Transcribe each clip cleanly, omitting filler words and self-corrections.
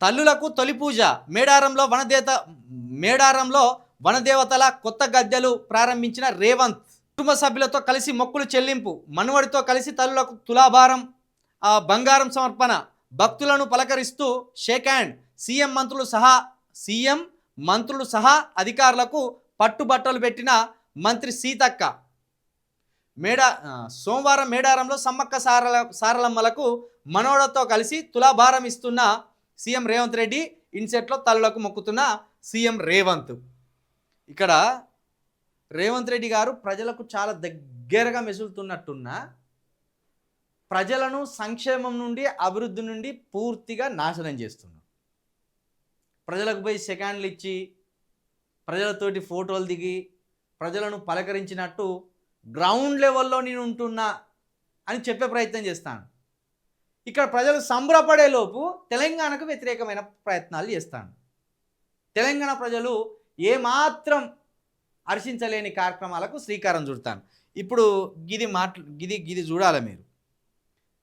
తల్లులకు తొలి పూజ మేడారంలో వనదేవతల కొత్త గద్దెలు ప్రారంభించిన రేవంత్. కుటుంబ సభ్యులతో కలిసి మొక్కులు చెల్లింపు, మనవడితో కలిసి తల్లులకు తులాభారం బంగారం సమర్పణ, భక్తులను పలకరిస్తూ షేక్ హ్యాండ్. సీఎం మంత్రులు సహా అధికారులకు పట్టుబట్టలు పెట్టిన మంత్రి సీతక్క. సోమవారం మేడారంలో సమ్మక్క సారలమ్మలకు మనవడతో కలిసి తులాభారం ఇస్తున్న సీఎం రేవంత్ రెడ్డి. ఇన్సెట్లో తల్లులకు మొక్కుతున్న సీఎం రేవంత్. ఇక్కడ రేవంత్ రెడ్డి గారు ప్రజలకు చాలా దగ్గరగా మెసులుతున్నట్టున్న, ప్రజలను సంక్షేమం నుండి అభివృద్ధి నుండి పూర్తిగా నాశనం చేస్తున్నారు. ప్రజలకు పోయి సెకండ్లు ఇచ్చి, ప్రజలతోటి ఫోటోలు దిగి, ప్రజలను పలకరించినట్టు గ్రౌండ్ లెవెల్లో నేను ఉంటున్నా అని చెప్పే ప్రయత్నం చేస్తాను. ఇక్కడ ప్రజలు సంబరపడేలోపు తెలంగాణకు వ్యతిరేకమైన ప్రయత్నాలు చేస్తాను. తెలంగాణ ప్రజలు ఏమాత్రం హర్షించలేని కార్యక్రమాలకు శ్రీకారం చుడతాను. ఇప్పుడు గిది చూడాలి మీరు.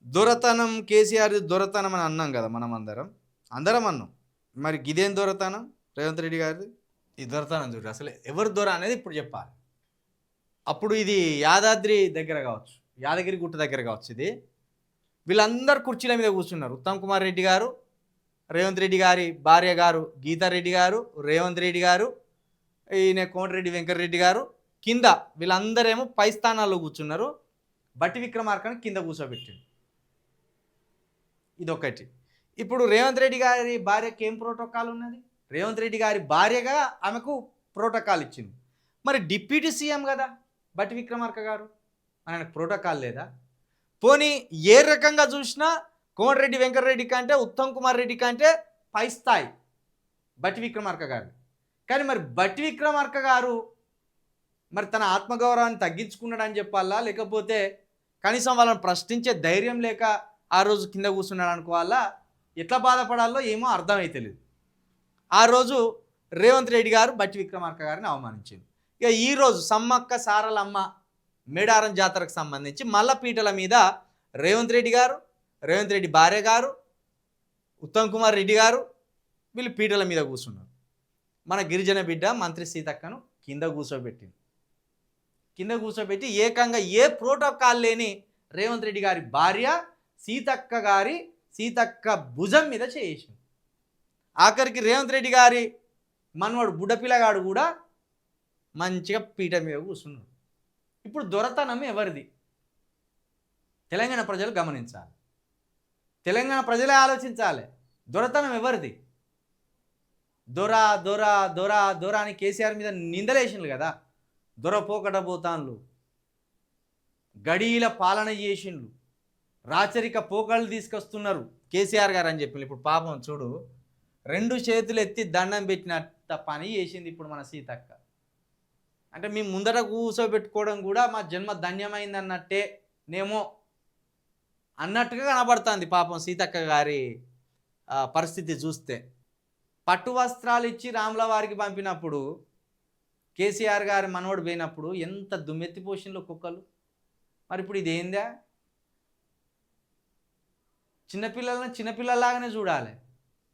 దొరతనం, కేసీఆర్ దొరతనం అని అన్నాం కదా, అందరం అన్నాం. మరి గిదేం దొరతనం రేవంత్ రెడ్డి గారిది? ఈ దొరతనం చూడు, అసలు ఎవరు దొర అనేది ఇప్పుడు చెప్పాలి. అప్పుడు ఇది యాదాద్రి దగ్గర కావచ్చు, యాదగిరి గుట్ట దగ్గర కావచ్చు. ఇది వీళ్ళందరూ కుర్చీల మీద కూర్చున్నారు. ఉత్తమ్ కుమార్ రెడ్డి గారు, రేవంత్ రెడ్డి గారి భార్య గారు గీతారెడ్డి గారు, రేవంత్ రెడ్డి గారు, ఈయన కోమటిరెడ్డి వెంకటరెడ్డి గారు కింద, వీళ్ళందరేమో పై స్థానాల్లో కూర్చున్నారు. బట్టి విక్రమార్కను కింద కూర్చోబెట్టింది. ఇదొకటి. ఇప్పుడు రేవంత్ రెడ్డి గారి భార్యకి ఏం ప్రోటోకాల్ ఉన్నది? రేవంత్ రెడ్డి గారి భార్యగా ఆమెకు ప్రోటోకాల్ ఇచ్చింది. మరి డిప్యూటీ సీఎం కదా బట్టి విక్రమార్క గారు, ఆయనకు ప్రోటోకాల్ లేదా? పోనీ ఏ రకంగా చూసినా కోమటిరెడ్డి వెంకటరెడ్డి కంటే, ఉత్తమ్ కుమార్ రెడ్డి కంటే పై స్థాయి బట్టి విక్రమార్క గారు. కానీ మరి బట్టి విక్రమార్క గారు మరి తన ఆత్మగౌరవాన్ని తగ్గించుకున్నాడని చెప్పాలా, లేకపోతే కనీసం వాళ్ళని ప్రశ్నించే ధైర్యం లేక ఆ రోజు కింద కూర్చున్నాడు అనుకోవాలా, ఎట్లా బాధపడాలో ఏమో అర్థమైతలేదు. ఆ రోజు రేవంత్ రెడ్డి గారు బట్టి విక్రమార్క గారిని అవమానించింది. ఇక ఈరోజు సమ్మక్క సారలమ్మ మేడారం జాతరకు సంబంధించి మల్ల పీటల మీద రేవంత్ రెడ్డి గారు, రేవంత్ రెడ్డి భార్య గారు, ఉత్తమ్ కుమార్ రెడ్డి గారు వీళ్ళు పీటల మీద కూర్చున్నారు. మన గిరిజన బిడ్డ మంత్రి సీతక్కను కింద కూర్చోబెట్టి ఏకంగా ఏ ప్రోటోకాల్ లేని రేవంత్ రెడ్డి గారి భార్య సీతక్క భుజం మీద చేసింది. ఆఖరికి రేవంత్ రెడ్డి గారి మనవాడు బుడ్డపిల్లగాడు కూడా మంచిగా పీట మీద కూర్చున్నాడు. ఇప్పుడు దొరతనం ఎవరిది? తెలంగాణ ప్రజలు గమనించాలి, తెలంగాణ ప్రజలే ఆలోచించాలి. దొరతనం ఎవరిది? దొర అని కేసీఆర్ మీద నిందలేసిండ్రు కదా. దొర పోకట పోతాన్లు, గడీల పాలన చేసిండ్రు, రాచరిక పోకళ్ళు తీసుకొస్తున్నారు కేసీఆర్ గారు అని చెప్పింది. ఇప్పుడు పాపం చూడు, 2 చేతులు ఎత్తి దండం పెట్టినట్ట పని చేసింది ఇప్పుడు మన సీతక్క. అంటే మేము ముందట కూర్చోబెట్టుకోవడం కూడా మా జన్మ ధన్యమైంది అన్నట్టే నేమో అన్నట్టుగా కనబడుతుంది పాపం సీతక్క గారి పరిస్థితి చూస్తే. పట్టు వస్త్రాలు ఇచ్చి రాముల వారికి పంపినప్పుడు, కేసీఆర్ గారి మనవడు పోయినప్పుడు ఎంత దుమ్మెత్తిపోషన్లు కుక్కలు. మరి ఇప్పుడు ఇదేందా? చిన్నపిల్లలాగానే చూడాలి.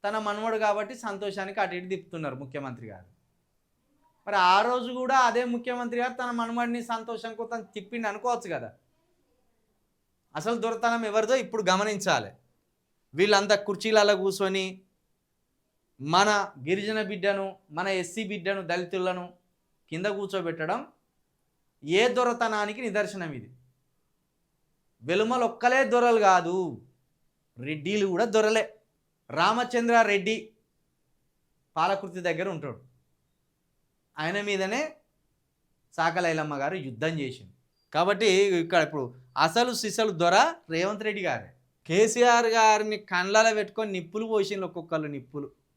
తన మనవడు కాబట్టి సంతోషానికి అటు ఇటు తిప్పుతున్నారు ముఖ్యమంత్రి గారు. మరి ఆ రోజు కూడా అదే ముఖ్యమంత్రి గారు తన మనవడిని సంతోషం కోసం తిప్పిండి అనుకోవచ్చు కదా. అసలు దొరతనం ఎవరిదో ఇప్పుడు గమనించాలి. వీళ్ళంతా కుర్చీలలో కూర్చొని మన గిరిజన బిడ్డను, మన ఎస్సీ బిడ్డను, దళితులను కింద కూర్చోబెట్టడం ఏ దొరతనానికి నిదర్శనం ఇది. వెలుమలు ఒక్కలే దొరలు కాదు, రెడ్డిలు కూడా దొరలే. రామచంద్ర రెడ్డి పాలకుర్తి దగ్గర ఉంటాడు, ఆయన మీదనే సాకలైలమ్మ గారు యుద్ధం చేసింది. కాబట్టి ఇక్కడ ఇప్పుడు అసలు సిసలు దొర రేవంత్ రెడ్డి గారే. కేసీఆర్ గారిని కండ్లలో పెట్టుకొని నిప్పులు పోసిండ్రు, ఒక్కొక్కళ్ళు నిప్పులు.